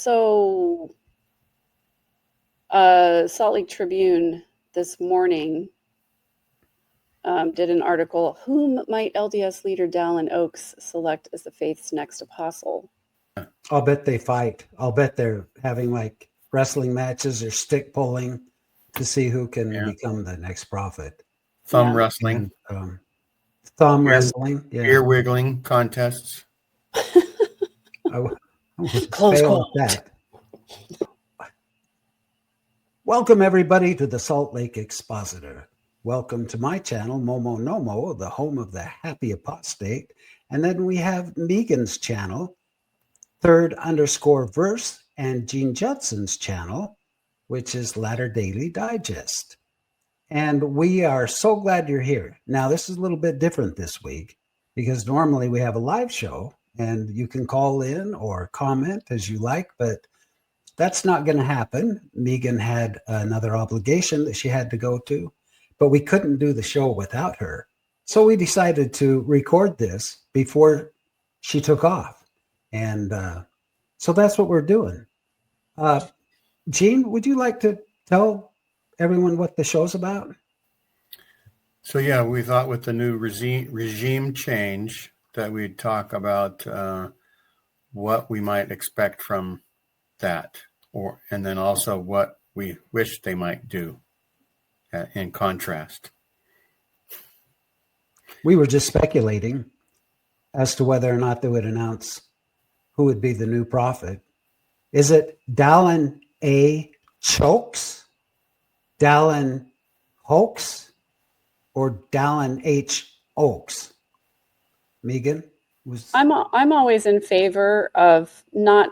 So, Salt Lake Tribune this morning did an article, whom might LDS leader Dallin Oaks select as the faith's next apostle? I'll bet they fight. I'll bet they're having like wrestling matches or stick pulling to see who can become the next prophet. Thumb wrestling. And, thumb wrestling. Yeah. Ear wiggling contests. Close call. That. Welcome everybody to the Salt Lake Expositor. Welcome to my channel, Momo Nomo, the home of the happy apostate. And then we have Megan's channel, Third_Verse, and Gene Judson's channel, which is Latter Daily Digest. And we are so glad you're here. Now, this is a little bit different this week because normally we have a live show and you can call in or comment as you like, but that's not going to happen. Megan had another obligation that she had to go to, but we couldn't do the show without her. So we decided to record this before she took off. And so that's what we're doing. Gene, would you like to tell everyone what the show's about? So, yeah, we thought with the new regime change that we'd talk about what we might expect from that, and then also what we wish they might do in contrast. We were just speculating as to whether or not they would announce who would be the new prophet. Is it Dallin A. Chokes, Dallin Hoax, or Dallin H. Oaks? Megan? I'm always in favor of not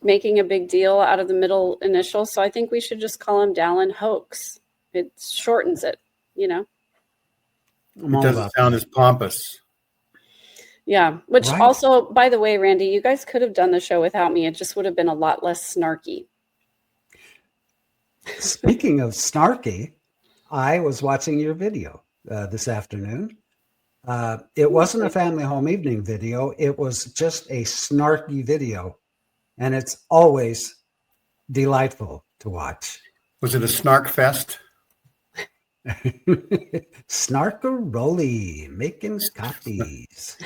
making a big deal out of the middle initial, so I think we should just call him Dallin Hoax. It shortens it, you know. It doesn't sound as pompous. Yeah, which also, by the way, Randy, you guys could have done the show without me. It just would have been a lot less snarky. Speaking of snarky, I was watching your video this afternoon. It wasn't a family home evening video. It was just a snarky video, and it's always delightful to watch. Was it a snark fest? Snarkaroli, making copies.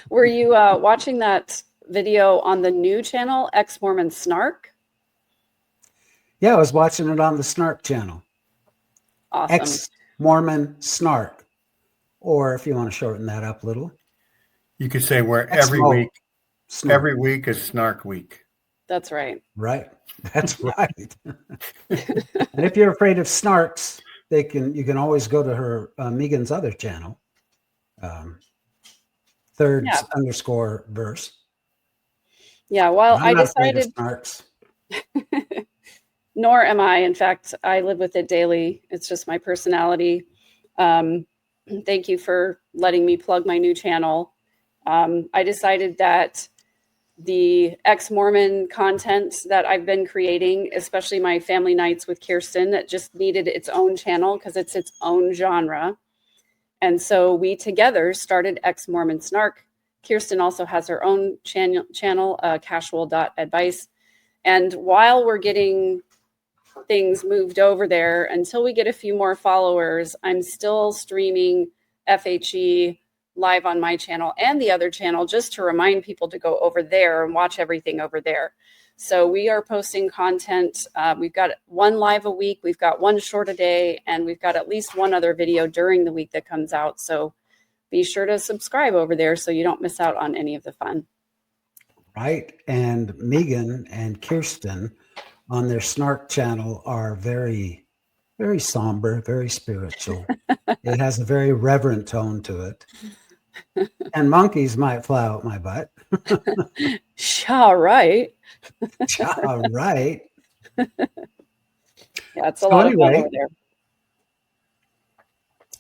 Were you watching that video on the new channel, Ex-Mormon Snark? Yeah, I was watching it on the Snark channel. Awesome. Ex-Mormon Snark. Or if you want to shorten that up a little, you could say where every week is Snark Week. That's right. Right. That's right. And if you're afraid of snarks, you can always go to her Megan's other channel, Third_Verse. Yeah, well, I decided snarks. Nor am I. In fact, I live with it daily. It's just my personality. Thank you for letting me plug my new channel. I decided that the ex-Mormon content that I've been creating, especially my family nights with Kirsten, that just needed its own channel because it's its own genre. And so we together started Ex-Mormon Snark. Kirsten also has her own channel, casual.advice. And while we're getting things moved over there, until we get a few more followers, I'm still streaming FHE live on my channel and the other channel, just to remind people to go over there and watch everything over there. So we are posting content. We've got one live a week. We've got one short a day, and we've got at least one other video during the week that comes out. So be sure to subscribe over there so you don't miss out on any of the fun. Right. And Megan and Kirsten on their Snark channel are very, very somber, very spiritual. It has a very reverent tone to it. And monkeys might fly out my butt. All right. All right. Yeah, it's a lot of fun over there.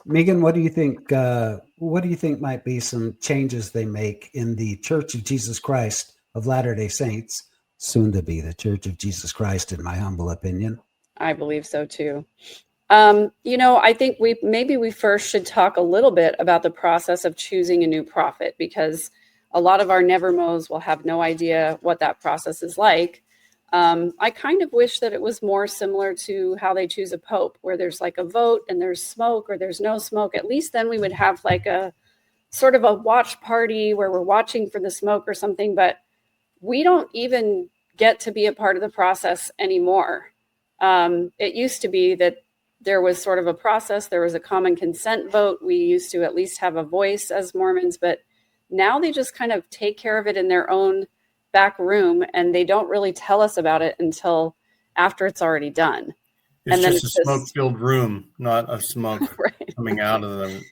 Megan, what do you think? What do you think might be some changes they make in the Church of Jesus Christ of Latter-day Saints, soon to be the Church of Jesus Christ, in my humble opinion? I believe so too. I think we first should talk a little bit about the process of choosing a new prophet, because a lot of our never mows will have no idea what that process is like. I kind of wish that it was more similar to how they choose a pope, where there's like a vote and there's smoke or there's no smoke. At least then we would have like a sort of a watch party where we're watching for the smoke or something, but we don't even get to be a part of the process anymore. It used to be that there was sort of a process. There was a common consent vote. We used to at least have a voice as Mormons, but now they just kind of take care of it in their own back room, and they don't really tell us about it until after it's already done. It's and then just a smoke-filled room, not a smoke right. coming out of the.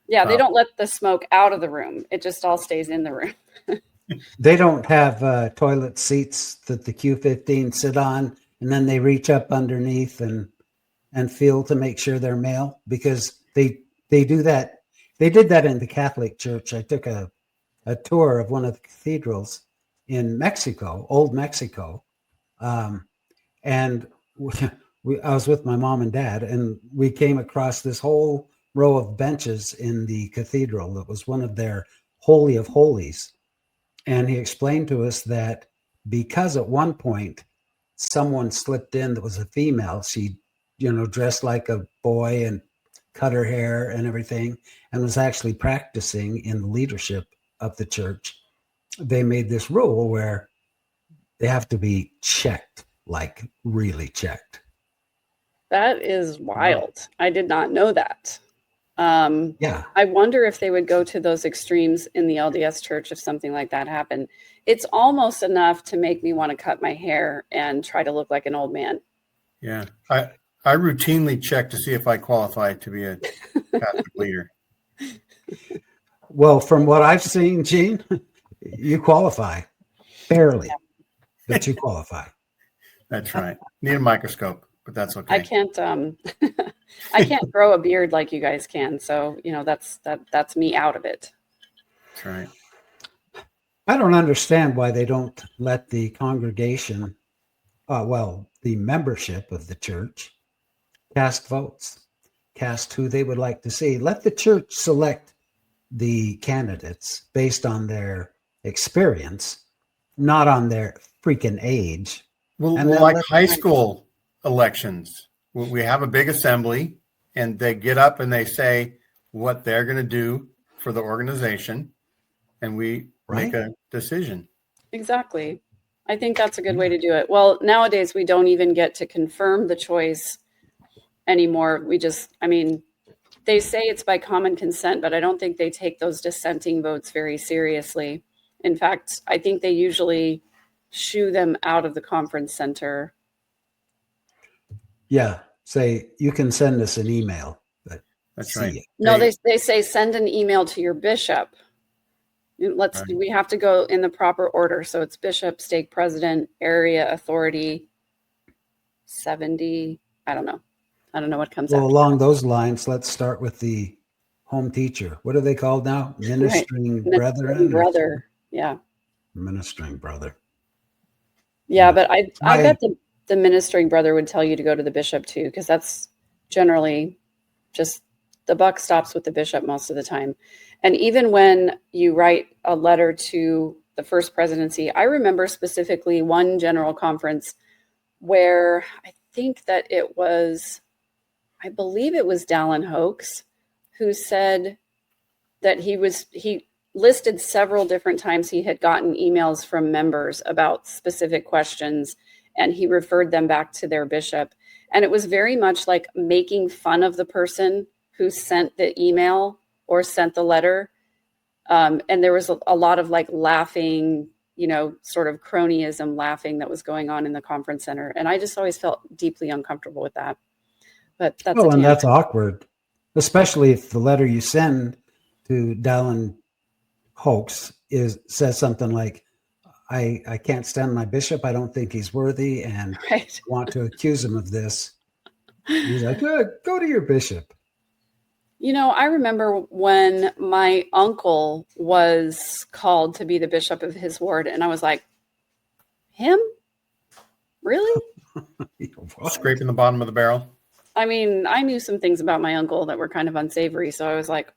Yeah, they don't let the smoke out of the room. It just all stays in the room. They don't have toilet seats that the Q15 sit on, and then they reach up underneath and feel to make sure they're male, because they do that. They did that in the Catholic Church. I took a tour of one of the cathedrals in Mexico, old Mexico. And I was with my mom and dad, and we came across this whole row of benches in the cathedral that was one of their holy of holies. And he explained to us that because at one point someone slipped in that was a female, she, dressed like a boy and cut her hair and everything, and was actually practicing in the leadership of the church. They made this rule where they have to be checked, like really checked. That is wild. I did not know that. Yeah. I wonder if they would go to those extremes in the LDS church if something like that happened. It's almost enough to make me want to cut my hair and try to look like an old man. Yeah. I routinely check to see if I qualify to be a Catholic leader. Well, from what I've seen, Gene, you qualify. Barely, but you qualify. That's right. Need a microscope, but that's okay. I can't I can't grow a beard like you guys can, so that's me out of it. That's right. I don't understand why they don't let the congregation, the membership of the church, cast votes, cast who they would like to see. Let the church select the candidates based on their experience, not on their freaking age. Well, like high school elections, we have a big assembly, and they get up and they say what they're going to do for the organization, and we make a decision. Exactly. I think that's a good way to do it. Well, nowadays we don't even get to confirm the choice anymore. They say it's by common consent, but I don't think they take those dissenting votes very seriously. In fact, I think they usually shoo them out of the conference center. Yeah. Say, you can send us an email. But that's right. No, they say send an email to your bishop. We have to go in the proper order. So it's bishop, stake president, area authority, 70. I don't know what comes out. Well, along those lines, let's start with the home teacher. What are they called now? Ministering brethren? Brother. Yeah. Ministering brother. Yeah, but I bet the ministering brother would tell you to go to the bishop too, because that's generally just the buck stops with the bishop most of the time. And even when you write a letter to the first presidency, I remember specifically one general conference where I believe it was Dallin Hoax, who said that he listed several different times he had gotten emails from members about specific questions, and he referred them back to their bishop. And it was very much like making fun of the person who sent the email or sent the letter. And there was a lot of like laughing, sort of cronyism laughing that was going on in the conference center. And I just always felt deeply uncomfortable with that. But that's awkward, especially if the letter you send to Dallin Hoax says something like, I can't stand my bishop. I don't think he's worthy, and want to accuse him of this. He's like, go to your bishop. I remember when my uncle was called to be the bishop of his ward, and I was like, him? Really? Scraping the bottom of the barrel. I mean, I knew some things about my uncle that were kind of unsavory, so I was like,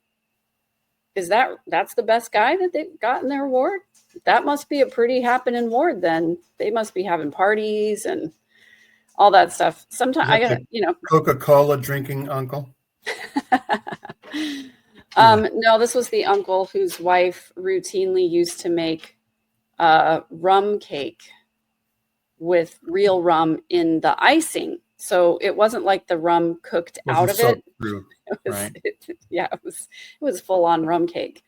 that's the best guy that they've got in their ward? That must be a pretty happening ward then. They must be having parties and all that stuff. Sometimes I got, Coca-Cola drinking uncle. No, this was the uncle whose wife routinely used to make rum cake with real rum in the icing. So it wasn't like the rum cooked out of it. It was, right? It was full on rum cake.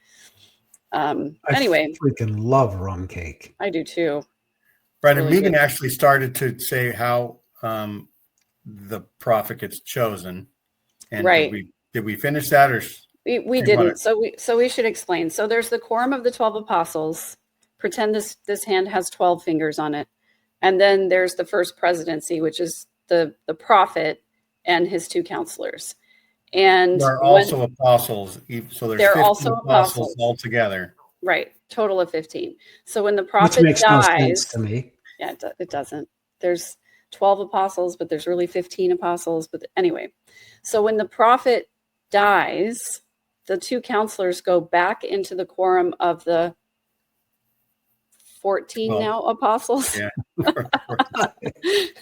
Anyway, I freaking love rum cake. I do too. Right, and Really Megan good. actually started to say how the prophet gets chosen. And Right. did we finish that, or We didn't. So we should explain. So there's the quorum of the 12 apostles. Pretend this hand has 12 fingers on it. And then there's the first presidency, which is the prophet and his two counselors. And there are also apostles. So there's 15 also apostles altogether. Right. Total of 15. So when the prophet Which makes dies, no sense to me. Yeah, it doesn't. There's 12 apostles, but there's really 15 apostles. But anyway, so when the prophet dies, the two counselors go back into the quorum of the 14 now apostles. Yeah.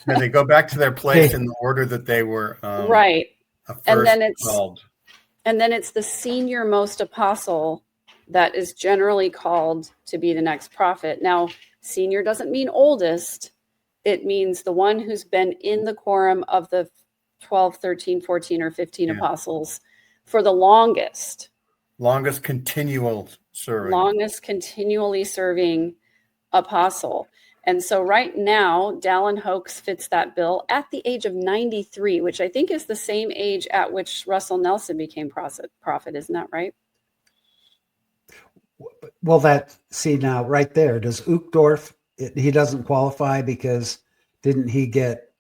And they go back to their place in the order that they were right. And then it's called. And then it's the senior most apostle that is generally called to be the next prophet. Now, senior doesn't mean oldest. It means the one who's been in the quorum of the 12, 13, 14, or 15 apostles for the longest. Longest continually serving apostle. And so right now, Dallin Hoax fits that bill at the age of 93, which I think is the same age at which Russell Nelson became prophet. Isn't that right? Well, now right there, does Uchtdorf, he doesn't qualify because didn't he get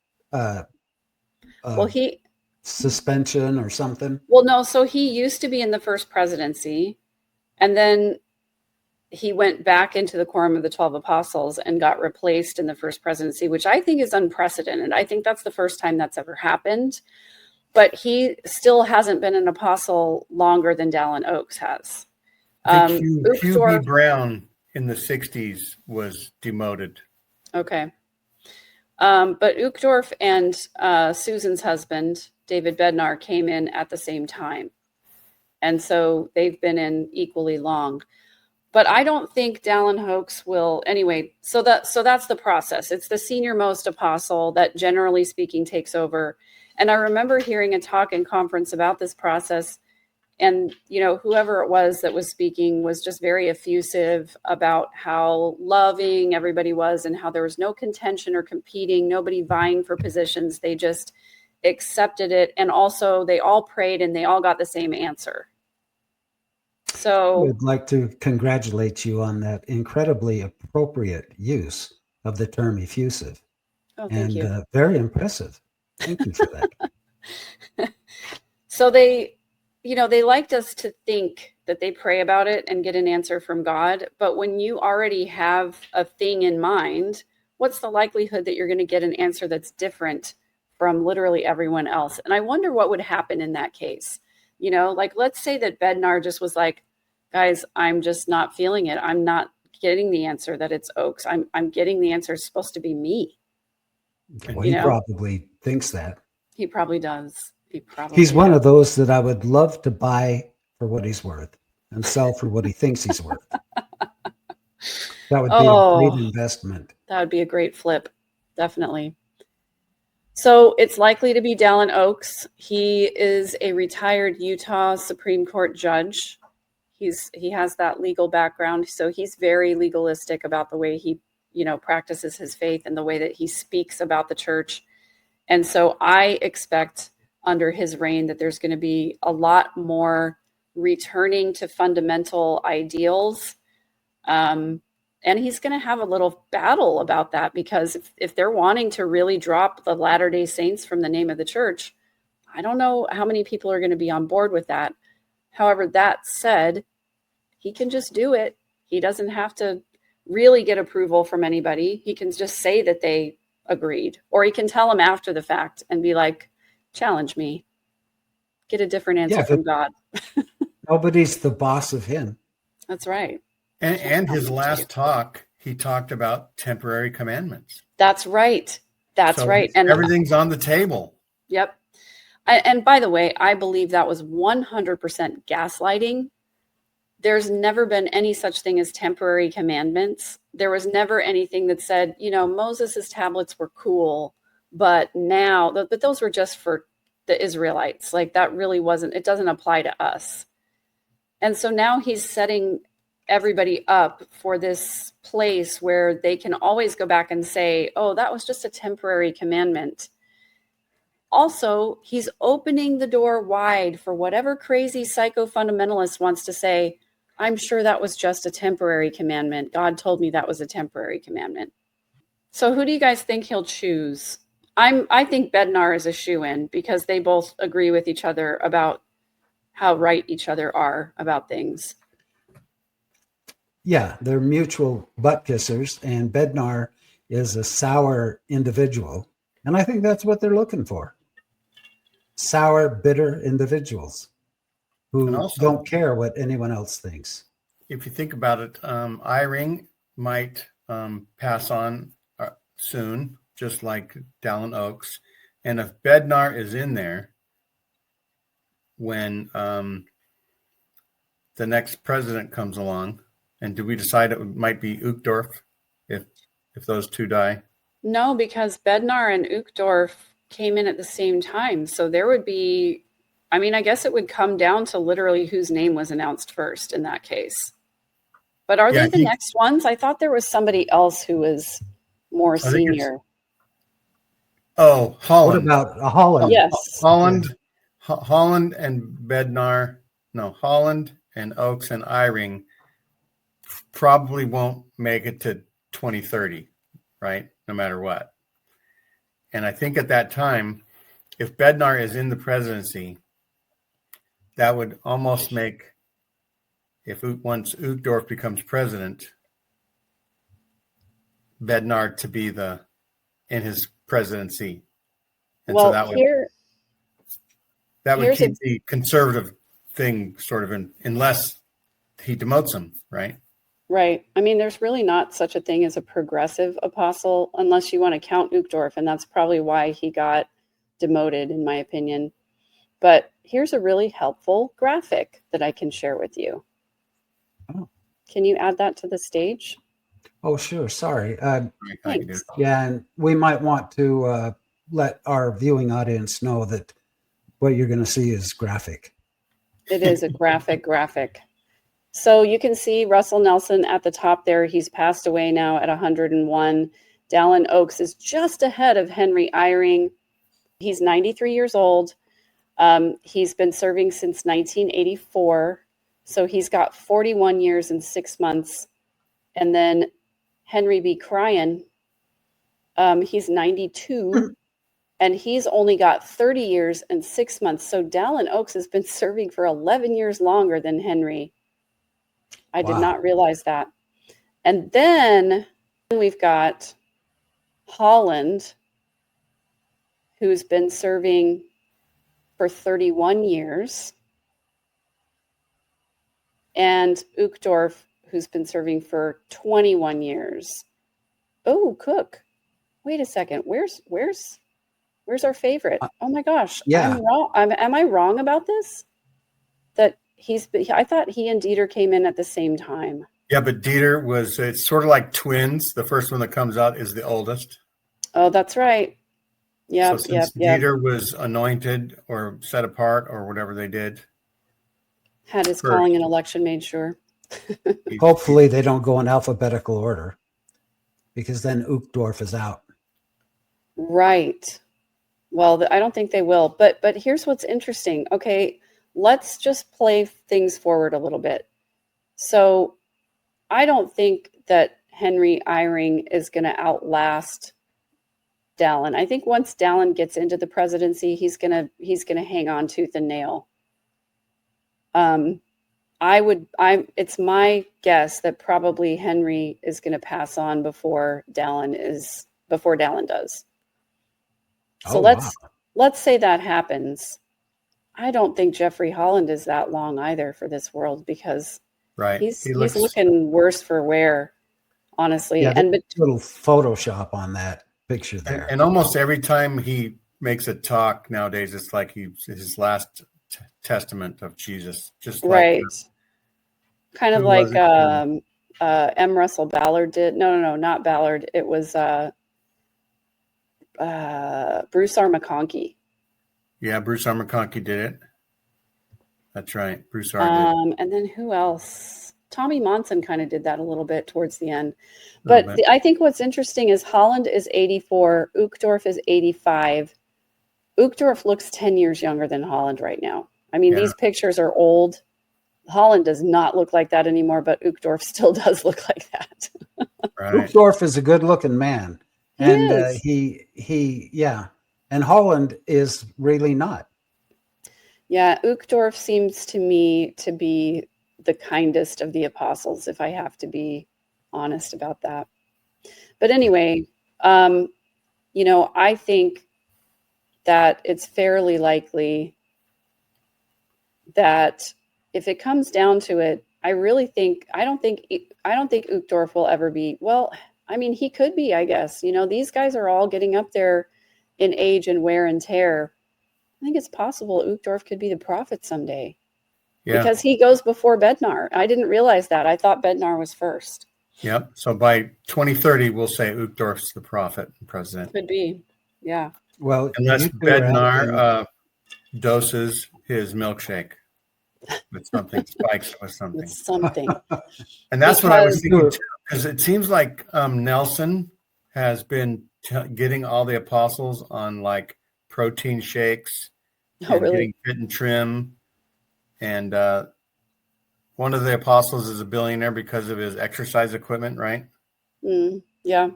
suspension or something? Well, no. So he used to be in the first presidency, and then he went back into the quorum of the 12 apostles and got replaced in the first presidency, which I think is unprecedented. I think that's the first time that's ever happened. But he still hasn't been an apostle longer than Dallin Oaks has. Hugh B. Brown in the 60s was demoted. Okay. But Uchtdorf and Susan's husband, David Bednar, came in at the same time. And so they've been in equally long. But I don't think Dallin Hoax will anyway. So that's the process. It's the senior most apostle that generally speaking takes over. And I remember hearing a talk in conference about this process. And, whoever it was that was speaking was just very effusive about how loving everybody was and how there was no contention or competing, nobody vying for positions. They just accepted it. And also they all prayed and they all got the same answer. So I'd like to congratulate you on that incredibly appropriate use of the term effusive. Oh, thank you. Very impressive. Thank you for that. So they liked us to think that they pray about it and get an answer from God. But when you already have a thing in mind, what's the likelihood that you're going to get an answer that's different from literally everyone else? And I wonder what would happen in that case. Let's say that Bednar just was like, guys, I'm just not feeling it. I'm not getting the answer that it's Oaks. I'm getting the answer it's supposed to be me. Well, he probably thinks that. He probably does. He's one of those that I would love to buy for what he's worth and sell for what he thinks he's worth. That would be a great investment. That would be a great flip. Definitely. So it's likely to be Dallin Oaks. He is a retired Utah Supreme Court judge. He has that legal background. So he's very legalistic about the way he, practices his faith and the way that he speaks about the church. And so I expect under his reign that there's going to be a lot more returning to fundamental ideals. And he's going to have a little battle about that because if they're wanting to really drop the Latter-day Saints from the name of the church, I don't know how many people are going to be on board with that. However, that said, he can just do it. He doesn't have to really get approval from anybody. He can just say that they agreed, or he can tell them after the fact and be like, challenge me, get a different answer from God. Nobody's the boss of him. That's right. And his last talk, he talked about temporary commandments. That's right. That's So right. And everything's on the table. yep. And by the way, I believe that was 100% gaslighting. There's never been any such thing as temporary commandments. There was never anything that said, Moses's tablets were cool, but those were just for the Israelites. Like that really wasn't, it doesn't apply to us. And so now he's setting everybody up for this place where they can always go back and say, oh, that was just a temporary commandment. Also, he's opening the door wide for whatever crazy psycho fundamentalist wants to say, I'm sure that was just a temporary commandment. God told me that was a temporary commandment. So who do you guys think he'll choose? I think Bednar is a shoo-in because they both agree with each other about how right each other are about things. Yeah, they're mutual butt kissers, and Bednar is a sour individual. And I think that's what they're looking for. Sour, bitter individuals who Also, don't care what anyone else thinks. If you think about it, Eyring might pass on soon, just like Dallin Oaks. And if Bednar is in there when the next president comes along, and do we decide it might be Uchtdorf if those two die? No, because Bednar and Uchtdorf came in at the same time. So there would be, I guess it would come down to literally whose name was announced first in that case. But are they the next ones? I thought there was somebody else who was more senior. Holland. What about Holland? Yes. Holland and Bednar. No, Holland and Oaks and Eyring probably won't make it to 2030, right? No matter what. And I think at that time, if Bednar is in the presidency, that would almost make, once Uchtdorf becomes president, Bednar to be in his presidency. And well, so that would keep the conservative thing sort of unless he demotes him, right? Right. There's really not such a thing as a progressive apostle unless you want to count Uchtdorf, and that's probably why he got demoted, in my opinion. But here's a really helpful graphic that I can share with you. Oh. Can you add that to the stage? Oh, sure. Sorry. Thanks. Yeah, and we might want to let our viewing audience know that what you're going to see is graphic. It is a graphic. So you can see Russell Nelson at the top there. He's passed away now at 101. Dallin Oaks is just ahead of Henry Eyring. He's 93 years old. He's been serving since 1984. So he's got 41 years and 6 months. And then Henry B. Cryan, he's 92. And he's only got 30 years and 6 months. So Dallin Oaks has been serving for 11 years longer than Henry. I did not realize that. And then we've got Holland, who's been serving for 31 years. And Uchtdorf, who's been serving for 21 years. Oh, Cook. Wait a second. Where's our favorite? Oh my gosh. Yeah. I'm wrong. Am I wrong about this? That I thought he and Dieter came in at the same time. Yeah, but Dieter it's sort of like twins. The first one that comes out is the oldest. Oh, that's right. Yeah. So since Dieter was anointed or set apart or whatever they did. Had his calling and election made sure. Hopefully they don't go in alphabetical order because then Uchtdorf is out. Right. Well, I don't think they will. But here's what's interesting. Okay, let's just play things forward a little bit. So I don't think that Henry Eyring is going to outlast Dallin. I think once Dallin gets into the presidency, he's gonna hang on tooth and nail. It's my guess that probably Henry is going to pass on before Dallin does. So let's say that happens. I don't think Jeffrey Holland is that long either for this world, because Right. he's He looks looking worse for wear, honestly. Yeah, And there's a little Photoshop on that picture there. and almost every time he makes a talk nowadays, it's like his last testament of Jesus. Just like right, kind of who like was it? M. Russell Ballard did. No, not Ballard. It was Bruce R. McConkie. Yeah, Bruce R. McConkie did it. That's right. Bruce R. did. And then who else? Tommy Monson kind of did that a little bit towards the end. A little But bit. I think what's interesting is Holland is 84, Uchtdorf is 85. Uchtdorf looks 10 years younger than Holland right now. I mean, Yeah. these pictures are old. Holland does not look like that anymore, but Uchtdorf still does look like that. Right. Uchtdorf is a good-looking man, He and is. yeah, and Holland is really not. Yeah, Uchtdorf seems to me to be the kindest of the apostles, if I have to be honest about that. But anyway, I think that it's fairly likely that if it comes down to it, I don't think Uchtdorf will ever be, well, I mean, he could be, I guess. These guys are all getting up there in age and wear and tear. I think it's possible Uchtdorf could be the prophet someday. Yeah. Because he goes before Bednar. I didn't realize that. I thought Bednar was first. Yep. So by 2030, we'll say Uchtdorf's the prophet and president. Could be. Yeah. Well, Unless you two are acting- Bednar doses his milkshake with something, spikes with something. It's something. And that's what I was Because- thinking too, because it seems like Nelson has been getting all the apostles on like protein shakes Oh, and really? getting fit and trim. And one of the apostles is a billionaire because of his exercise equipment, right? Yeah.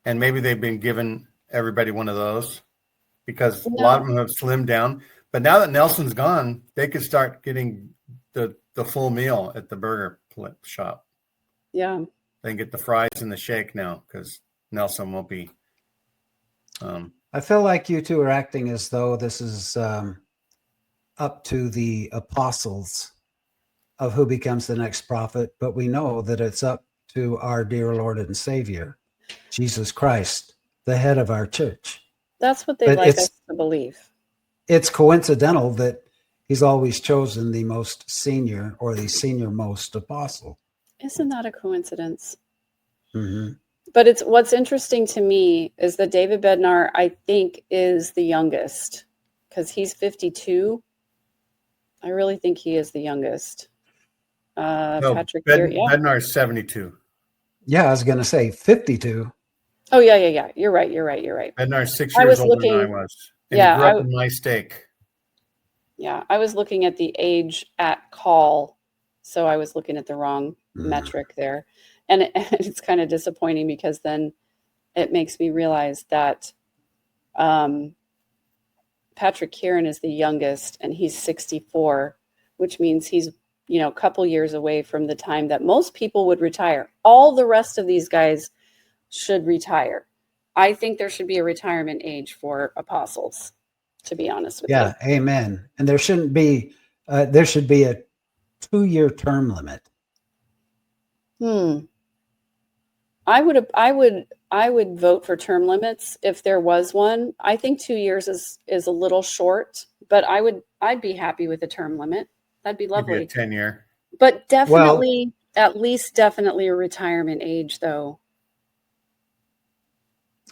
And maybe they've been giving everybody one of those because a No. lot of them have slimmed down. But now that Nelson's gone, they could start getting the full meal at the burger shop. Yeah. They can get the fries and the shake now because Nelson won't be. I feel like you two are acting as though this is up to the apostles of who becomes the next prophet, but we know that it's up to our dear Lord and Savior, Jesus Christ, the head of our church. That's what they'd But like it's- us to believe. It's coincidental that he's always chosen the most senior or the senior most apostle. Isn't that a coincidence? Mm-hmm. But what's interesting to me is that David Bednar, I think, is the youngest because he's 52. I really think he is the youngest. No, Patrick here, yeah. Bednar's 72. Yeah, I was going to say 52. Oh, yeah. You're right. Bednar's 6 I years was older than I looking- was. And yeah, he grew up in my steak. Yeah, I was looking at the age at call, so I was looking at the wrong metric there. And it's kind of disappointing because then it makes me realize that Patrick Kieran is the youngest and he's 64, which means he's, a couple years away from the time that most people would retire. All the rest of these guys should retire. I think there should be a retirement age for apostles, to be honest with you. Yeah, amen. And there shouldn't be, there should be a 2-year term limit. I would vote for term limits if there was one. I think 2 years is a little short, but I'd be happy with a term limit. That'd be Maybe lovely. a 10-year. But definitely, at least definitely a retirement age, though.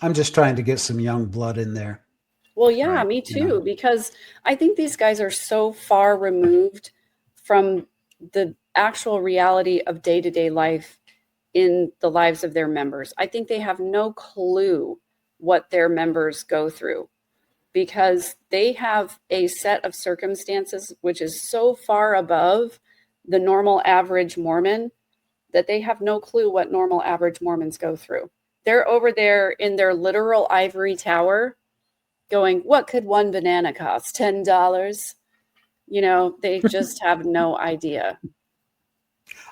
I'm just trying to get some young blood in there. Well, yeah, Right, me you too, know. because I think these guys are so far removed from the actual reality of day-to-day life in the lives of their members. I think they have no clue what their members go through because they have a set of circumstances which is so far above the normal average Mormon that they have no clue what normal average Mormons go through. They're over there in their literal ivory tower going, what could one banana cost? $10? They just have no idea.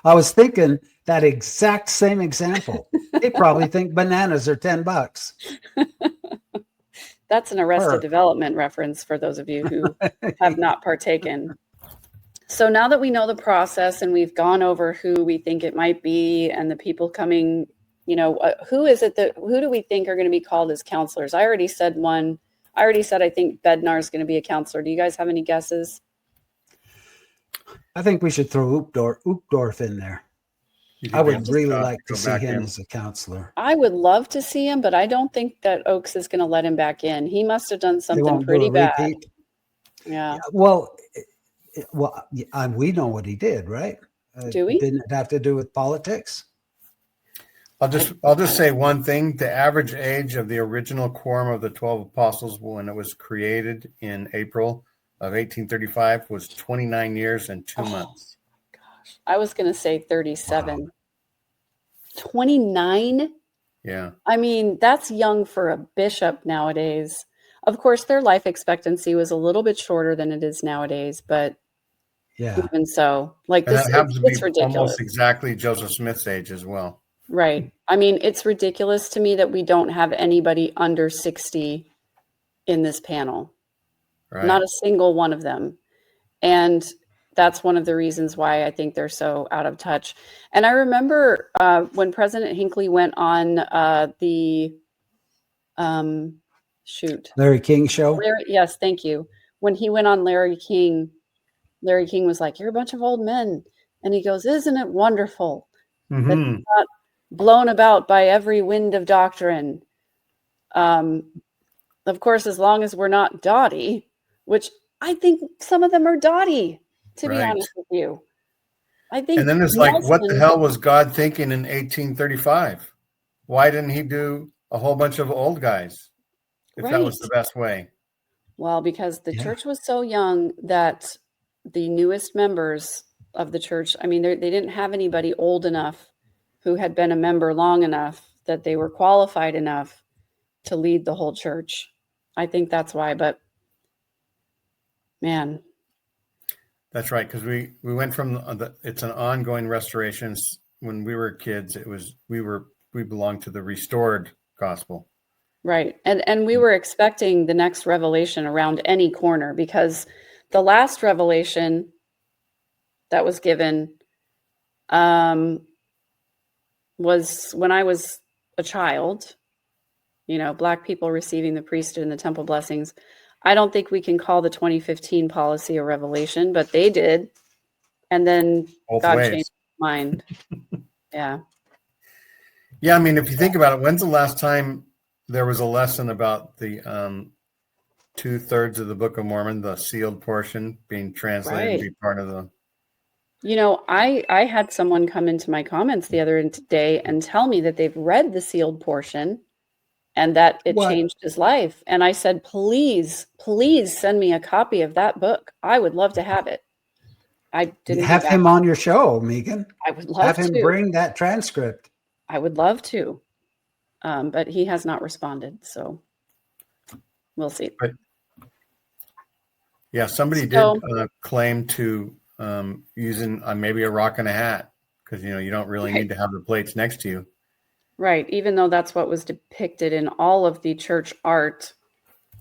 I was thinking that exact same example. They probably think bananas are $10. That's an Arrested Her. Development reference for those of you who have not partaken. So now that we know the process and we've gone over who we think it might be and the people coming, who do we think are going to be called as counselors? I already said one. I think Bednar is going to be a counselor. Do you guys have any guesses? I think we should throw Uchtdorf in there. I would really like to see him as a counselor. I would love to see him, but I don't think that Oaks is going to let him back in. He must have done something pretty bad. Yeah. Well, we know what he did, right? Do we? Didn't it have to do with politics? I'll just say one thing. The average age of the original quorum of the 12 apostles when it was created in April of 1835 was 29 years and 2 months. Gosh, I was going to say 37. Wow. 29? Yeah. I mean, that's young for a bishop nowadays. Of course, their life expectancy was a little bit shorter than it is nowadays, but even so, this, it's ridiculous. Almost exactly Joseph Smith's age as well. Right. I mean, it's ridiculous to me that we don't have anybody under 60 in this panel. Right. Not a single one of them. And that's one of the reasons why I think they're so out of touch. And I remember when President Hinckley went on Larry King show? Yes, thank you. When he went on Larry King was like, "You're a bunch of old men." And he goes, "Isn't it wonderful that you're not blown about by every wind of doctrine?" Of course, as long as we're not dotty, which I think some of them are dotty, to be honest with you. I think. And then it's like, what the hell was God thinking in 1835? Why didn't he do a whole bunch of old guys if that was the best way? Well, because the church was so young that the newest members of the church, I mean, they didn't have anybody old enough who had been a member long enough that they were qualified enough to lead the whole church. I think that's why, but man. That's right, because we went from it's an ongoing restoration. When we were kids, we belonged to the restored gospel. Right. And we were expecting the next revelation around any corner, because the last revelation that was given was when I was a child, Black people receiving the priesthood and the temple blessings. I don't think we can call the 2015 policy a revelation, but they did. And then God changed his mind. Yeah. Yeah. I mean, if you think about it, when's the last time there was a lesson about the 2/3 of the Book of Mormon, the sealed portion, being translated to be part of the... I had someone come into my comments the other day and tell me that they've read the sealed portion and that it changed his life. And I said, please send me a copy of that book. I would love to have it. I didn't have him on your show, Megan. I would love to. Have him bring that transcript. I would love to. But he has not responded, so we'll see. But, yeah, somebody did claim to using maybe a rock and a hat, because you don't really need to have the plates next to you. Right, even though that's what was depicted in all of the church art,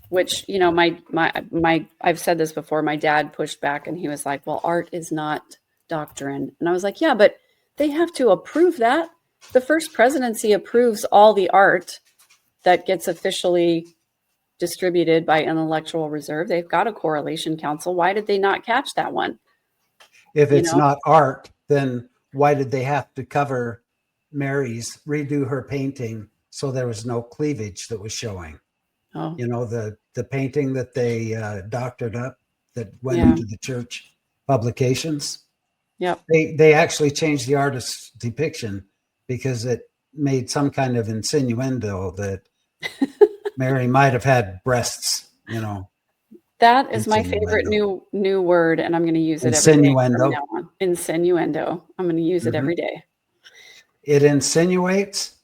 which I've said this before. My dad pushed back and he was like, "Well, art is not doctrine," and I was like, "Yeah, but they have to approve that. The First Presidency approves all the art that gets officially distributed by Intellectual Reserve. They've got a correlation council. Why did they not catch that one?" If it's not art, then why did they have to cover Mary's, redo her painting so there was no cleavage that was showing? Oh. The painting that they doctored up that went into the church publications. Yeah, they actually changed the artist's depiction because it made some kind of insinuendo that Mary might have had breasts. That is my favorite new word, and I'm going to use it every day from now on. Insinuendo. I'm going to use it every day. It insinuates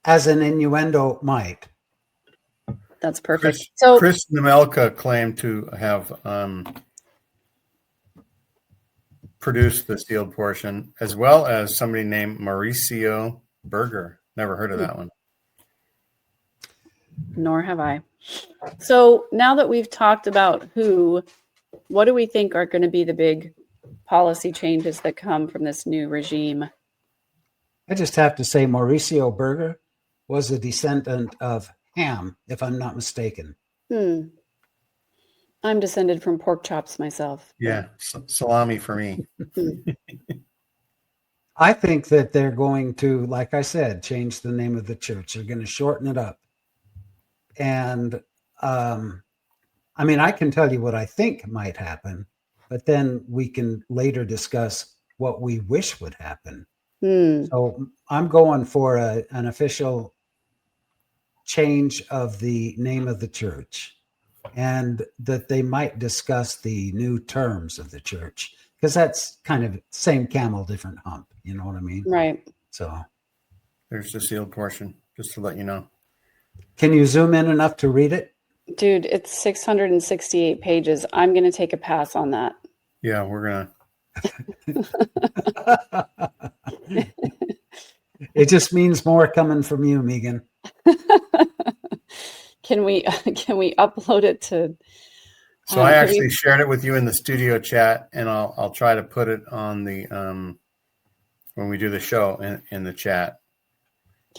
as an innuendo might. That's perfect. Chris Nemelka claimed to have produced the sealed portion, as well as somebody named Mauricio Berger. Never heard of that one. Nor have I. So now that we've talked about what do we think are going to be the big policy changes that come from this new regime? I just have to say Mauricio Berger was a descendant of Ham, if I'm not mistaken. I'm descended from pork chops myself. Yeah, salami for me. I think that they're going to, like I said, change the name of the church. They're going to shorten it up. And I mean, I can tell you what I think might happen, but then we can later discuss what we wish would happen. So I'm going for an official change of the name of the church, and that they might discuss the new terms of the church, because that's kind of same camel, different hump. You know what I mean? Right. So There's the sealed portion, just to let you know. can you zoom in enough to read it? Dude, it's 668 pages. I'm going to take a pass on that. Yeah, we're gonna. It just means more coming from you, Megan. Can we upload it to? So I actually shared it with you in the studio chat, and I'll try to put it on the when we do the show in the chat.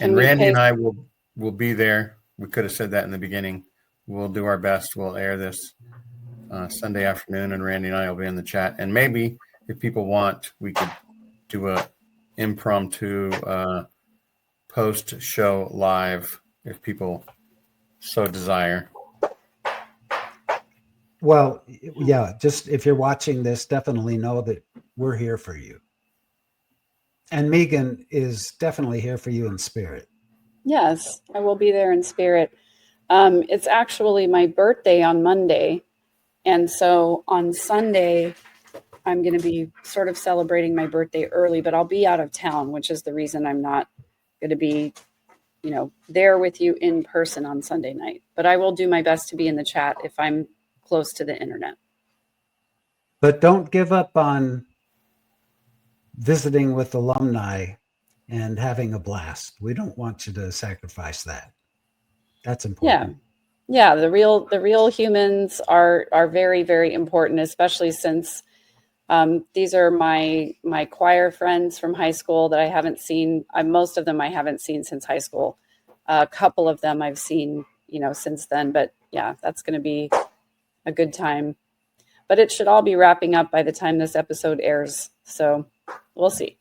And Randy and I will be there. We could have said that in the beginning. We'll do our best. We'll air this Sunday afternoon, and Randy and I will be in the chat. And maybe if people want, we could do a impromptu post-show live if people so desire. Well, yeah, just if you're watching this, definitely know that we're here for you. And Megan is definitely here for you in spirit. Yes, I will be there in spirit. It's actually my birthday on Monday. And so on Sunday, I'm going to be sort of celebrating my birthday early, but I'll be out of town, which is the reason I'm not going to be, there with you in person on Sunday night. But I will do my best to be in the chat if I'm close to the internet. But don't give up on visiting with alumni and having a blast. We don't want you to sacrifice that. That's important. Yeah. The real humans are very, very important, especially since these are my choir friends from high school that I haven't seen. Most of them I haven't seen since high school. A couple of them I've seen, since then. But yeah, that's going to be a good time. But it should all be wrapping up by the time this episode airs. So we'll see.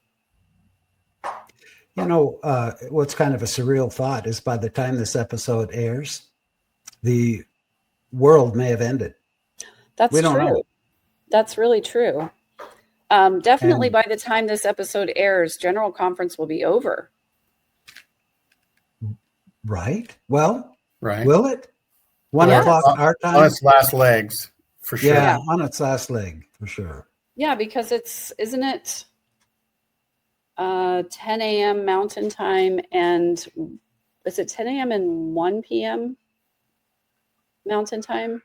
What's kind of a surreal thought is by the time this episode airs, the world may have ended. That's true. That's really true. Definitely by the time this episode airs, General Conference will be over. Right? Well, right. Will it? 1 o'clock our time? On its last legs, for sure. Yeah, on its last leg, for sure. Yeah, because isn't it 10 a.m. Mountain Time, and is it 10 a.m. and 1 p.m. Mountain Time?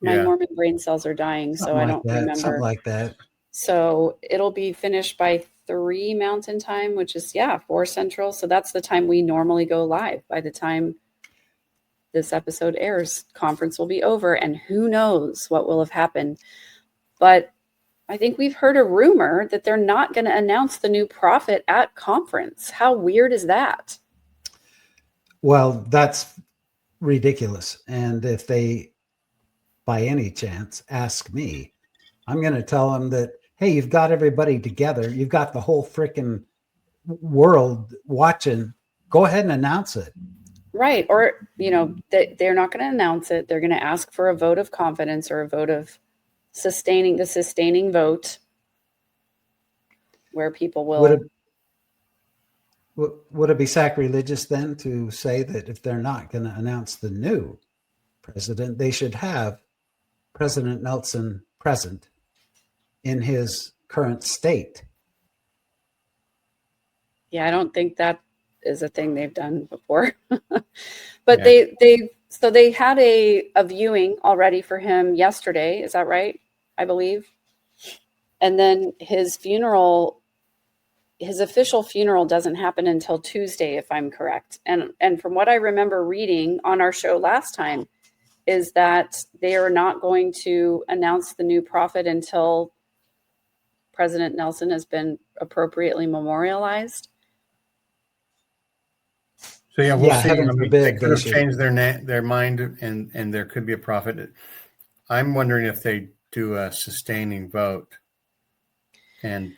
My Mormon brain cells are dying, so I don't remember. Something like that. So it'll be finished by 3 Mountain Time, which is 4 Central. So that's the time we normally go live. By the time this episode airs, conference will be over, and who knows what will have happened. But I think we've heard a rumor that they're not going to announce the new prophet at conference. How weird is that? Well, that's ridiculous. And if they, by any chance, ask me, I'm going to tell them that, hey, you've got everybody together. You've got the whole freaking world watching. Go ahead and announce it. Right. Or, they're not going to announce it. They're going to ask for a vote of confidence or a vote of sustaining vote, where people will. Would it be sacrilegious then to say that if they're not going to announce the new president, they should have President Nelson present in his current state? Yeah, I don't think that is a thing they've done before. But they had a viewing already for him yesterday. Is that right? I believe. And then his funeral his official funeral doesn't happen until Tuesday, if I'm correct. And from what I remember reading on our show last time, is that they are not going to announce the new prophet until President Nelson has been appropriately memorialized. So yeah, we'll see. heaven I mean, forbid they could they have should. changed their mind, and there could be a prophet. I'm wondering if they do a sustaining vote and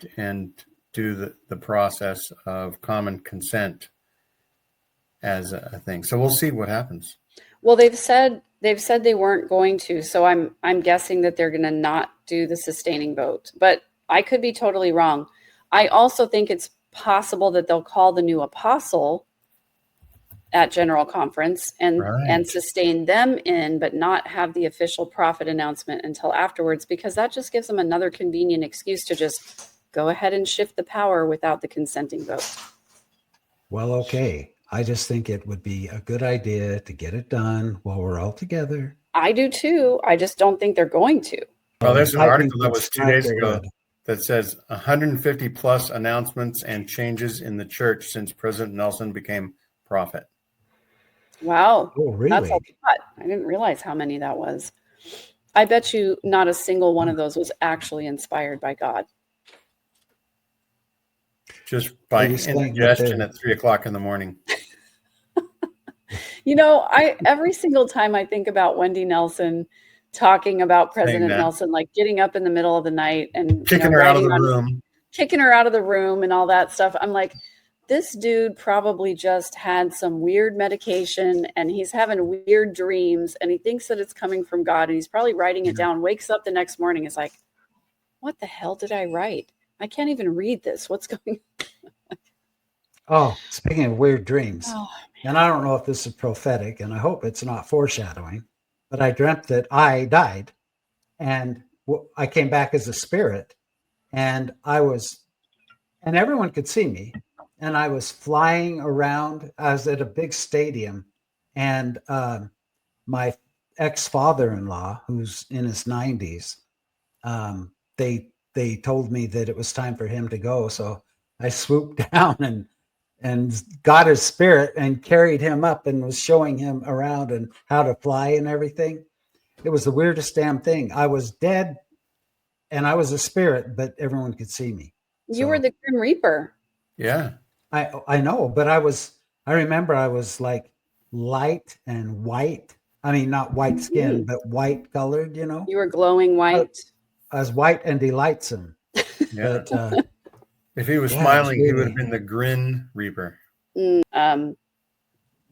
do the process of common consent as a thing. So we'll see what happens. Well, they've said they weren't going to, so I'm guessing that they're going to not do the sustaining vote. But I could be totally wrong. I also think it's possible that they'll call the new apostle at General Conference and sustain them in, but not have the official prophet announcement until afterwards, because that just gives them another convenient excuse to just go ahead and shift the power without the consenting vote. Well, okay. I just think it would be a good idea to get it done while we're all together. I do too. I just don't think they're going to. Well, there's an I article think that it's was 2 time days they ago would. that says 150 plus announcements and changes in the church since President Nelson became prophet. Wow. Oh, really? That's a lot. I didn't realize how many that was. I bet you not a single one of those was actually inspired by God. Just by Maybe saying that indigestion they're- at 3:00 in the morning. You know, every single time I think about Wendy Nelson talking about President that. Nelson, like getting up in the middle of the night and Kicking her out of the writing room. kicking her out of the room and all that stuff. I'm like, this dude probably just had some weird medication and he's having weird dreams and he thinks that it's coming from God and he's probably writing it down, wakes up the next morning, is like, what the hell did I write? I can't even read this. What's going on? Oh, speaking of weird dreams, Oh, and I don't know if this is prophetic, and I hope it's not foreshadowing, but I dreamt that I died and I came back as a spirit, and and everyone could see me, and I was flying around. I was at a big stadium, and my ex-father-in-law, who's in his 90s, they told me that it was time for him to go, so I swooped down and got his spirit and carried him up and was showing him around and how to fly and everything. It was the weirdest damn thing. I was dead and I was a spirit, but everyone could see me. you were the Grim Reaper. Yeah. I know, but I remember I was like light and white. I mean, not white skin, but white colored, you know. You were glowing white. I was white and delightsome. Yeah. But if he was yeah, smiling, he really. would have been the Grin Reaper. But I'm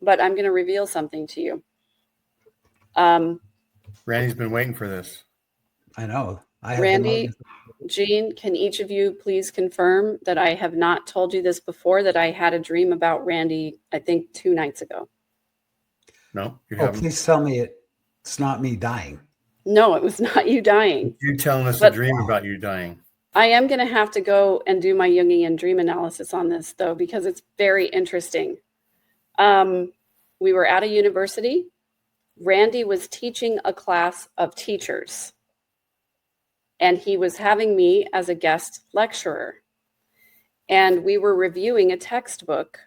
going to reveal something to you. Randy's been waiting for this. I know. Randy, Jean, can each of you please confirm that I have not told you this before, that I had a dream about Randy, I think 2 nights ago. No, you Oh, haven't. please tell me it's not me dying. No, it was not you dying. You telling us But- a dream about you dying. I am going to have to go and do my Jungian dream analysis on this, though, because it's very interesting. We were at a university. Randy was teaching a class of teachers, and he was having me as a guest lecturer. And we were reviewing a textbook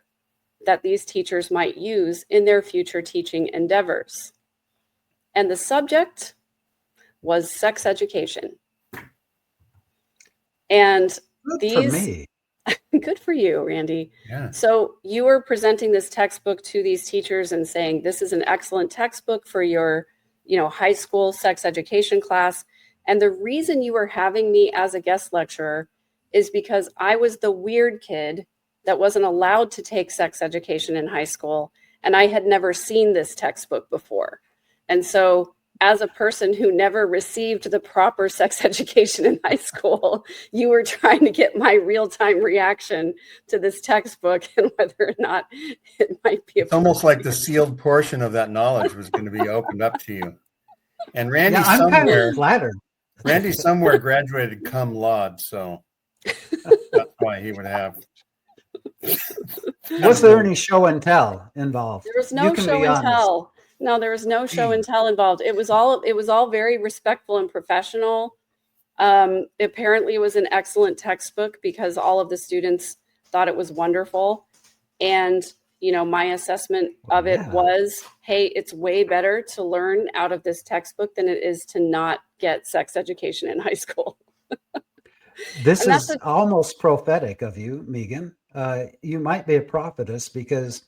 that these teachers might use in their future teaching endeavors. And the subject was sex education. And Good for me. good for you, Randy. Yeah. So you were presenting this textbook to these teachers and saying, this is an excellent textbook for your, high school sex education class. And the reason you were having me as a guest lecturer is because I was the weird kid that wasn't allowed to take sex education in high school. And I had never seen this textbook before. And so as a person who never received the proper sex education in high school, you were trying to get my real-time reaction to this textbook and whether or not it might be It's almost like the sealed portion of that knowledge was going to be opened up to you. And Randy Yeah, I'm kind of flattered. Randy somewhere graduated cum laude, so that's why he would have. Was there any show and tell involved? There was no show and tell. No, there was no show and tell involved. It was all very respectful and professional. Apparently it was an excellent textbook because all of the students thought it was wonderful. And, my assessment of it Yeah. was, hey, it's way better to learn out of this textbook than it is to not get sex education in high school. This And that's is almost prophetic of you, Megan. You might be a prophetess, because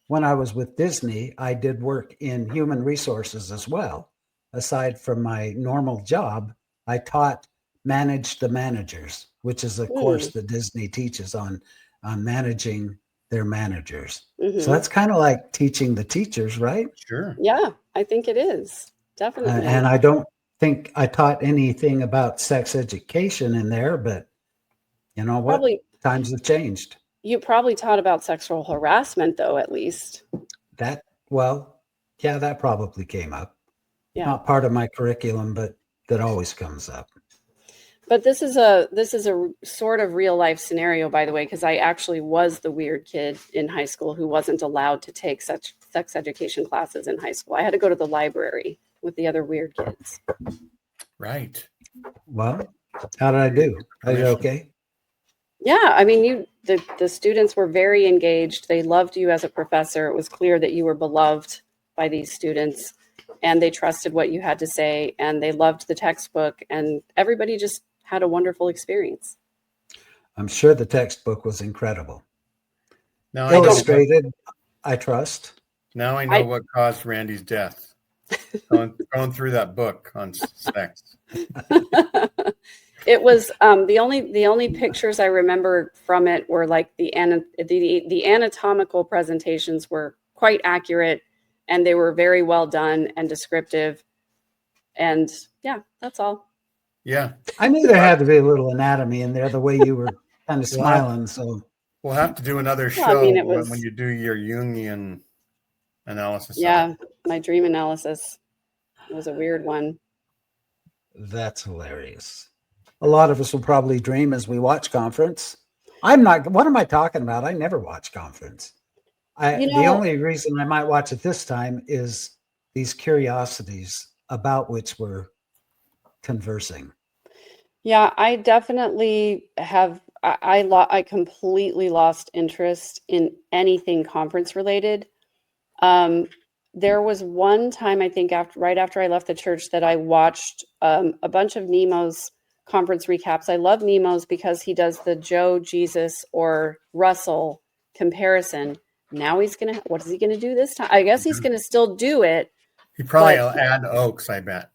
when I was with Disney, I did work in human resources as well. Aside from my normal job, I taught Manage the Managers, which is a course that Disney teaches on managing their managers. So that's kind of like teaching the teachers, right? Sure. Yeah, I think it is. Definitely. And I don't think I taught anything about sex education in there, but you know what? Probably, Times have changed. you probably taught about sexual harassment, though, at least. Yeah, that probably came up. Yeah. Not part of my curriculum, but that always comes up. But this is a sort of real life scenario, by the way, because I actually was the weird kid in high school who wasn't allowed to take such sex education classes in high school. I had to go to the library with the other weird kids. Right. Well, how did I do? Are you okay? Yeah, I mean, the students were very engaged. They loved you as a professor. It was clear that you were beloved by these students, and they trusted what you had to say, and they loved the textbook, and everybody just had a wonderful experience. I'm sure the textbook was incredible. Now Illustrated, I trust. Now I know what caused Randy's death. Going through that book on sex. It was the only pictures I remember from it were like the anatomical presentations were quite accurate, and they were very well done and descriptive. And yeah, that's all. Yeah. I knew there had to be a little anatomy in there, the way you were kind of smiling. So we'll have to do another show when you do your Jungian analysis. Yeah, my dream analysis. It was a weird one. That's hilarious. A lot of us will probably dream as we watch Conference. I'm not. What am I talking about? I never watch Conference. The only reason I might watch it this time is these curiosities about which we're conversing. Yeah, I definitely have. I completely lost interest in anything conference related. There was one time, I think, right after I left the church, that I watched a bunch of Nemo's conference recaps. I love Nemo's because he does the Joe, Jesus, or Russell comparison. Now what is he going to do this time? I guess he's going to still do it. He probably will add Oaks, I bet.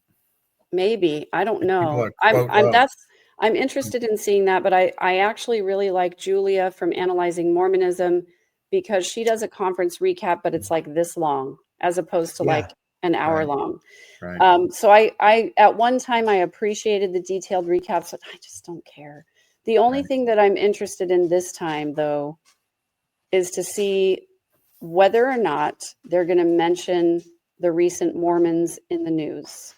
Maybe. I don't know. I'm interested in seeing that, but I actually really like Julia from Analyzing Mormonism, because she does a conference recap, but it's like this long as opposed to like an hour long. Right. So I at one time I appreciated the detailed recaps, but I just don't care. The only thing that I'm interested in this time, though, is to see whether or not they're going to mention the recent Mormons in the news.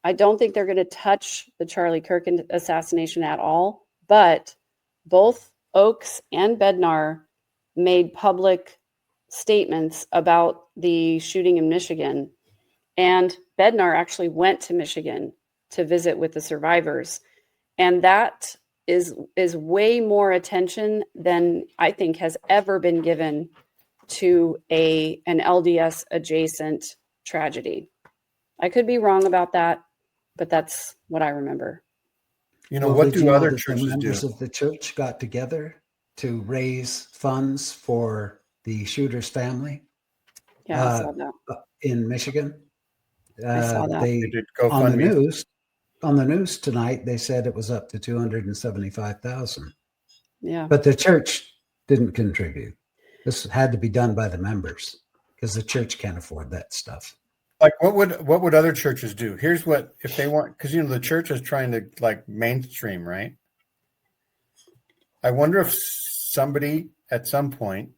I don't think they're going to touch the Charlie Kirk assassination at all, but both Oaks and Bednar made public statements about the shooting in Michigan. And Bednar actually went to Michigan to visit with the survivors. And that is way more attention than I think has ever been given to an LDS adjacent tragedy. I could be wrong about that, but that's what I remember. What do other churches do? Members of the church got together to raise funds for the shooter's family. Yeah, I saw that. In Michigan. I saw that. They did GoFundMe. On the news tonight, they said it was up to $275,000. Yeah. But the church didn't contribute. This had to be done by the members because the church can't afford that stuff. Like what would other churches do? Here's what, if they want, because the church is trying to like mainstream, right? I wonder if somebody at some point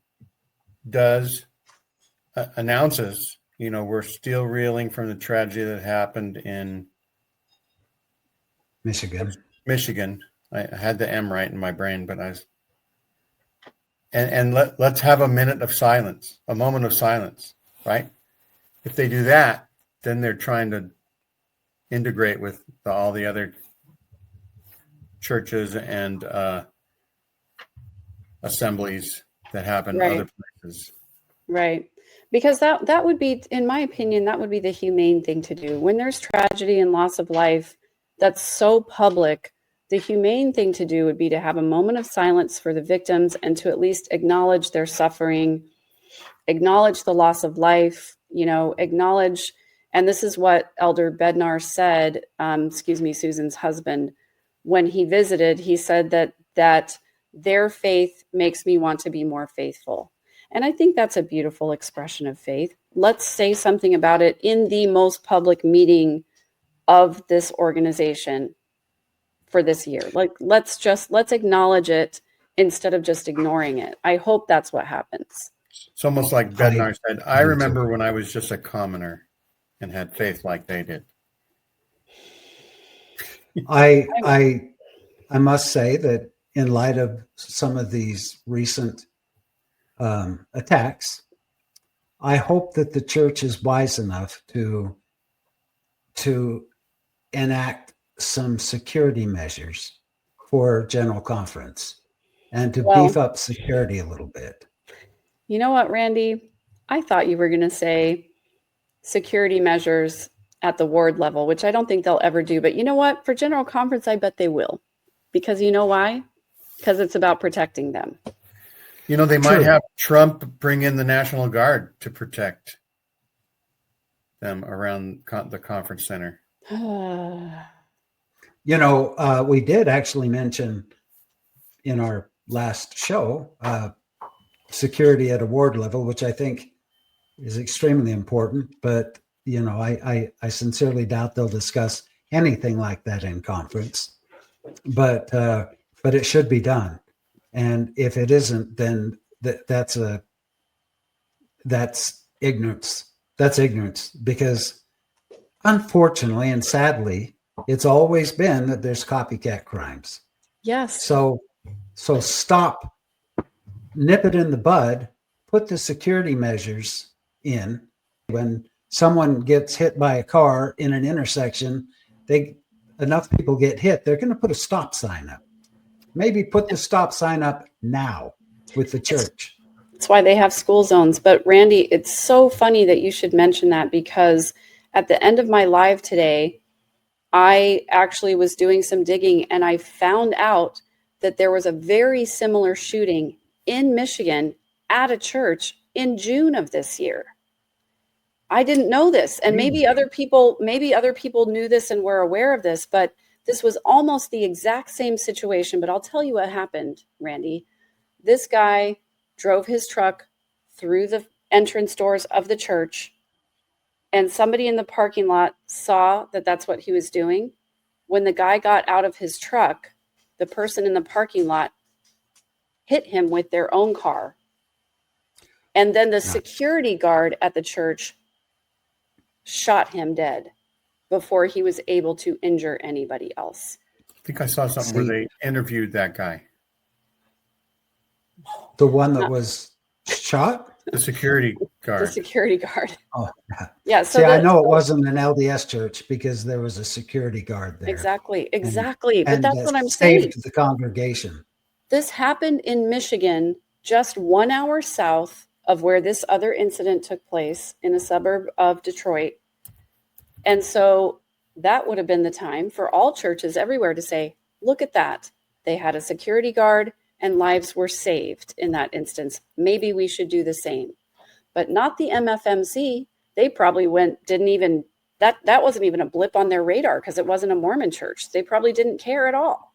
announces, we're still reeling from the tragedy that happened in Michigan. I had the M right in my brain, but let's have a moment of silence, right? If they do that, then they're trying to integrate with all the other churches and assemblies that happen Right. other places. Right. Because that would be, in my opinion, that would be the humane thing to do. When there's tragedy and loss of life that's so public, the humane thing to do would be to have a moment of silence for the victims and to at least acknowledge their suffering, acknowledge the loss of life, acknowledge, and this is what Elder Bednar said, Susan's husband, when he visited, he said that their faith makes me want to be more faithful. And I think that's a beautiful expression of faith. Let's say something about it in the most public meeting of this organization for this year. Like, let's acknowledge it instead of just ignoring it. I hope that's what happens. It's almost like Bednar said, I remember when I was just a commoner and had faith like they did. I must say that in light of some of these recent attacks, I hope that the church is wise enough to enact some security measures for General Conference and to beef up security a little bit. You know what, Randy? I thought you were going to say security measures at the ward level, which I don't think they'll ever do. But you know what? For General Conference, I bet they will. Because you know why? Because it's about protecting them. They might have Trump bring in the National Guard to protect them around the conference center. We did actually mention in our last show security at a ward level, which I think is extremely important. But, I sincerely doubt they'll discuss anything like that in conference. But it should be done. And if it isn't, then that's ignorance. That's ignorance, because unfortunately and sadly, it's always been that there's copycat crimes. Yes. So stop, nip it in the bud, put the security measures in. When someone gets hit by a car in an intersection, enough people get hit, they're going to put a stop sign up. Maybe put the stop sign up now with the church. That's why they have school zones. But Randy, it's so funny that you should mention that, because at the end of my live today, I actually was doing some digging and I found out that there was a very similar shooting in Michigan at a church in June of this year. I didn't know this, and maybe other people knew this and were aware of this, but this was almost the exact same situation. But I'll tell you what happened, Randy. This guy drove his truck through the entrance doors of the church, and somebody in the parking lot saw that that's what he was doing. When the guy got out of his truck, the person in the parking lot hit him with their own car. And then the security guard at the church shot him dead before he was able to injure anybody else. I think I saw something where they interviewed that guy. The one that was shot? The security guard. The security guard. Oh, yeah. So I know it wasn't an LDS church because there was a security guard there. Exactly. But that's what I'm saying. Saved the congregation. This happened in Michigan, just 1 hour south of where this other incident took place, in a suburb of Detroit. And so that would have been the time for all churches everywhere to say, look at that. They had a security guard and lives were saved in that instance. Maybe we should do the same. But not the MFMC. They probably that wasn't even a blip on their radar because it wasn't a Mormon church. They probably didn't care at all.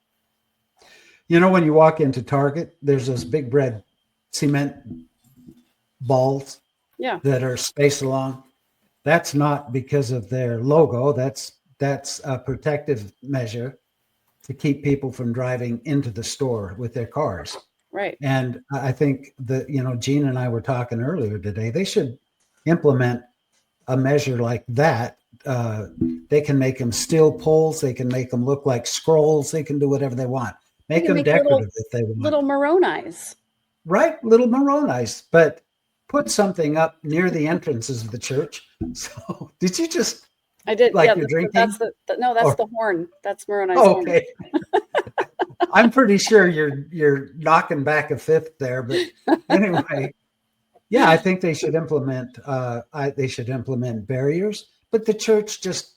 When you walk into Target, there's those big red cement balls that are spaced along. That's not because of their logo. That's a protective measure to keep people from driving into the store with their cars. Right. And I think that, Gene and I were talking earlier today, they should implement a measure like that. They can make them steel poles. They can make them look like scrolls. They can do whatever they want. Make them decorative if they want. Little Moroni's. Right. Little Moroni's. But put something up near the entrances of the church. So did you just... I did. Like you're drinking? That's the horn. That's Moroni's horn. Okay. I'm pretty sure you're knocking back a fifth there, but anyway, yeah, I think they should implement barriers, but the church just,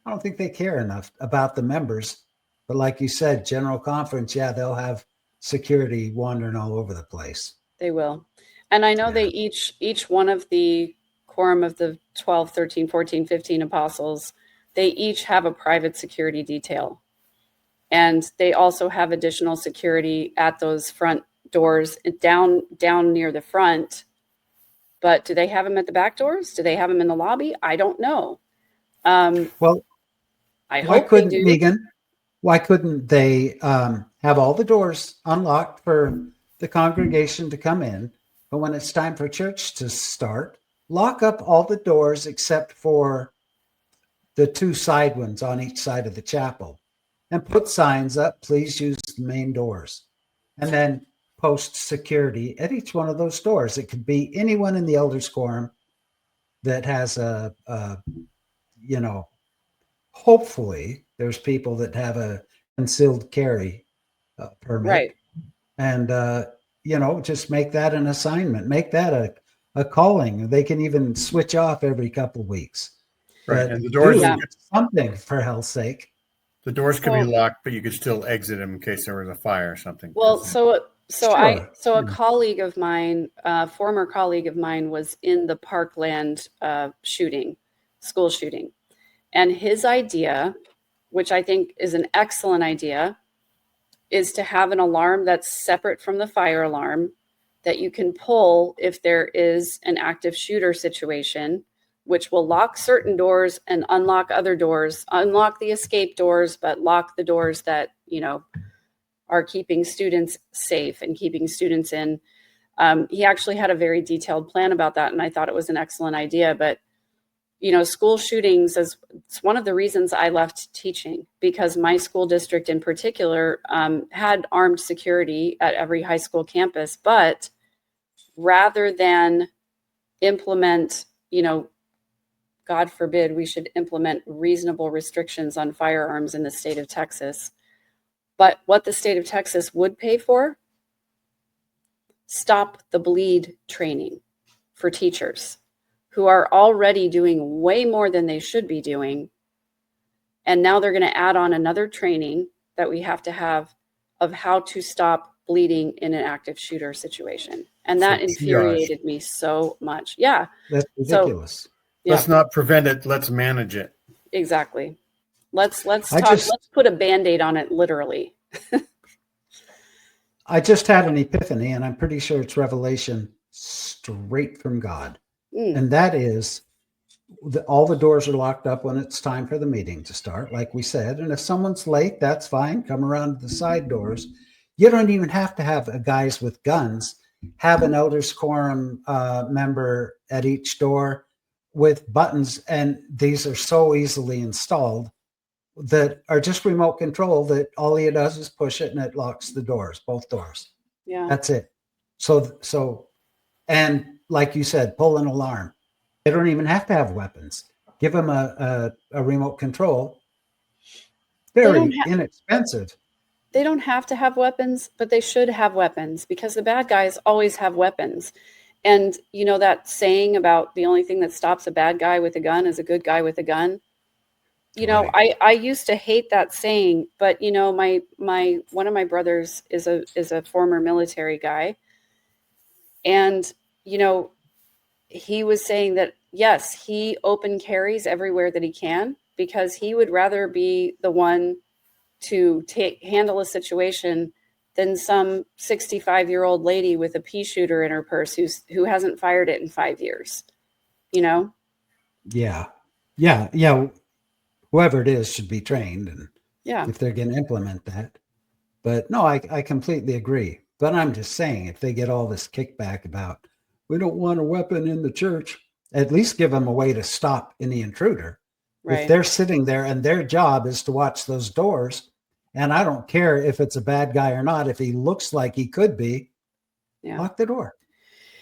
I don't think they care enough about the members. But like you said, General Conference, yeah, they'll have security wandering all over the place. They will. And I know Yeah. they each one of the quorum of the 12, 13, 14, 15 apostles, they each have a private security detail. And they also have additional security at those front doors down near the front. But do they have them at the back doors? Do they have them in the lobby? I don't know. Well, I why hope they couldn't do. Megan? Why couldn't they have all the doors unlocked for the congregation to come in, but when it's time for church to start, lock up all the doors except for the two side ones on each side of the chapel, and put signs up, please use the main doors, and then post security at each one of those doors. It could be anyone in the elders quorum that has hopefully there's people that have a concealed carry permit, Right. and just make that an assignment, make that a calling. They can even switch off every couple of weeks. Right. But And the doors, Yeah. something, for hell's sake. the doors could be Well- locked, but you could still exit them in case there was a fire or something. Well, so Sure. a colleague of mine, former colleague of mine, was in the Parkland school shooting, and his idea, which I think is an excellent idea, is to have an alarm that's separate from the fire alarm that you can pull if there is an active shooter situation, which will lock certain doors and unlock other doors, unlock the escape doors, but lock the doors that, are keeping students safe and keeping students in. He actually had a very detailed plan about that, and I thought it was an excellent idea. But, school shootings it's one of the reasons I left teaching, because my school district in particular had armed security at every high school campus. But rather than implement, God forbid, we should implement reasonable restrictions on firearms in the state of Texas. But what the state of Texas would pay for, stop the bleed training for teachers who are already doing way more than they should be doing. And now they're going to add on another training that we have to have of how to stop bleeding in an active shooter situation. And that infuriated me so much. Yeah. That's ridiculous. Yeah, Let's not prevent it. Let's manage it. exactly. Let's I talk. just- Let's put a Band-Aid on it, literally. I just had an epiphany, and I'm pretty sure it's revelation straight from God. And that is all the doors are locked up when it's time for the meeting to start, like we said. And if someone's late, that's fine. Come around to the side doors. You don't even have to have guys with guns. Have an elders quorum member at each door with buttons. And these are so easily installed that are just remote control, that all he does is push it and it locks the doors, both doors. Yeah. That's it. So, and like you said, pull an alarm. They don't even have to have weapons. Give them a remote control. Very inexpensive. They don't have to have weapons, but they should have weapons, because the bad guys always have weapons. And that saying about the only thing that stops a bad guy with a gun is a good guy with a gun. Right. I used to hate that saying, but my one of my brothers is a former military guy. And, he was saying that, yes, he open carries everywhere that he can, because he would rather be the one to handle a situation than some 65-year-old lady with a pea shooter in her purse who hasn't fired it in 5 years, Yeah. Whoever it is should be trained, and if they're going to implement that. But no, I completely agree. But I'm just saying, if they get all this kickback about, we don't want a weapon in the church, at least give them a way to stop any intruder. Right. If they're sitting there and their job is to watch those doors, and I don't care if it's a bad guy or not, if he looks like he could be, lock the door.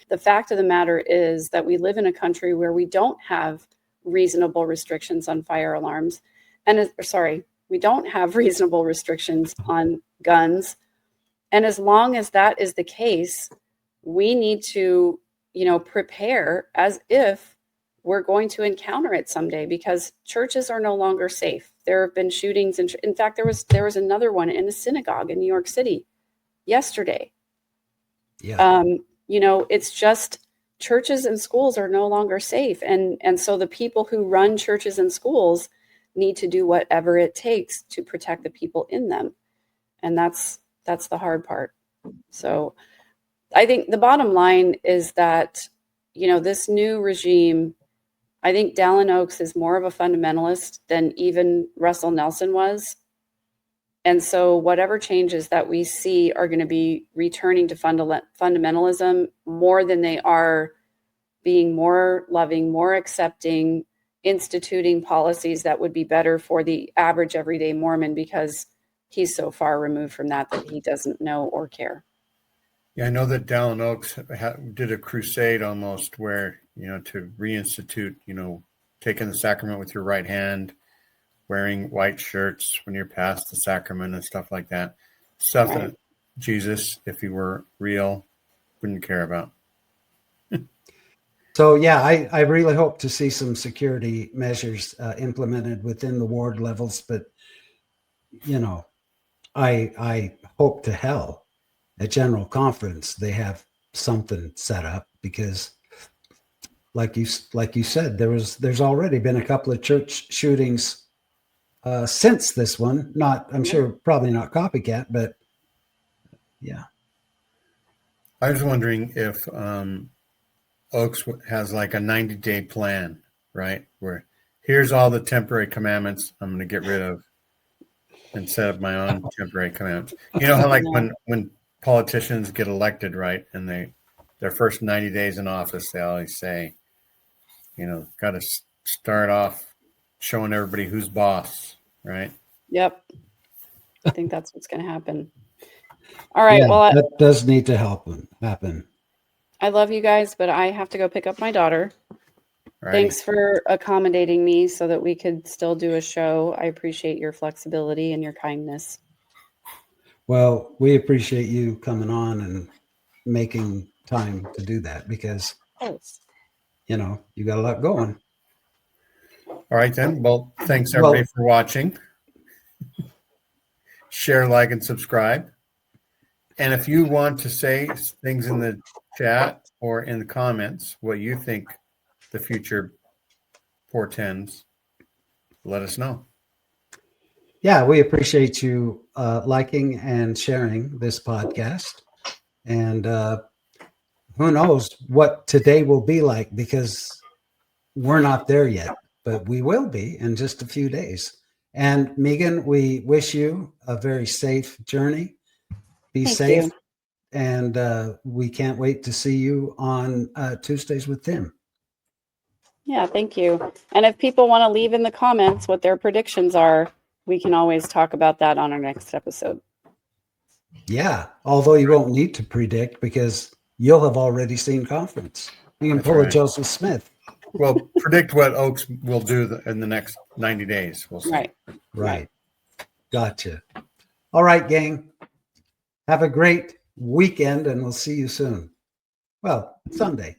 The fact of the matter is that we live in a country where we don't have reasonable restrictions on fire alarms. We don't have reasonable restrictions on guns. And as long as that is the case, we need to, prepare as if we're going to encounter it someday, because churches are no longer safe. There have been shootings. And in fact, there was another one in a synagogue in New York City yesterday. Yeah. It's just churches and schools are no longer safe. And so the people who run churches and schools need to do whatever it takes to protect the people in them. And that's the hard part. So I think the bottom line is that, this new regime, I think Dallin Oaks is more of a fundamentalist than even Russell Nelson was. And so whatever changes that we see are going to be returning to fundamentalism more than they are being more loving, more accepting, instituting policies that would be better for the average everyday Mormon, because he's so far removed from that he doesn't know or care. Yeah, I know that Dallin Oaks did a crusade almost where, to reinstitute, taking the sacrament with your right hand, wearing white shirts when you're past the sacrament and stuff like that. Stuff Right. that Jesus, if he were real, wouldn't care about. So, yeah, I really hope to see some security measures implemented within the ward levels. But, I hope to hell at General Conference they have something set up, because like you said, there's already been a couple of church shootings since this one. I'm sure probably not copycat, but yeah. I was wondering if Oaks has like a 90-day plan, right? Where here's all the temporary commandments I'm going to get rid of and set up my own temporary commandments. You know how like when politicians get elected, right? And their first 90 days in office, they always say, got to start off showing everybody who's boss, right? Yep. I think that's what's going to happen. All right. Yeah, Well, that does need to happen. I love you guys, but I have to go pick up my daughter. Right. Thanks for accommodating me so that we could still do a show. I appreciate your flexibility and your kindness. Well, we appreciate you coming on and making time to do that, because, you got a lot going. All right, then. Well, thanks everybody for watching. Share, like, and subscribe. And if you want to say things in the chat or in the comments, what you think the future portends, let us know. Yeah, we appreciate you liking and sharing this podcast. And who knows what today will be like, because we're not there yet, but we will be in just a few days. And Megan, we wish you a very safe journey. Be safe. And we can't wait to see you on Tuesdays with Tim. Yeah, thank you. And if people want to leave in the comments what their predictions are, we can always talk about that on our next episode. Yeah, although you won't need to predict, because you'll have already seen conference. You can pull a Joseph Smith. Well, predict what Oaks will do in the next 90 days. We'll see. Right. Gotcha. All right, gang. Have a great weekend, and we'll see you soon. Well, Sunday.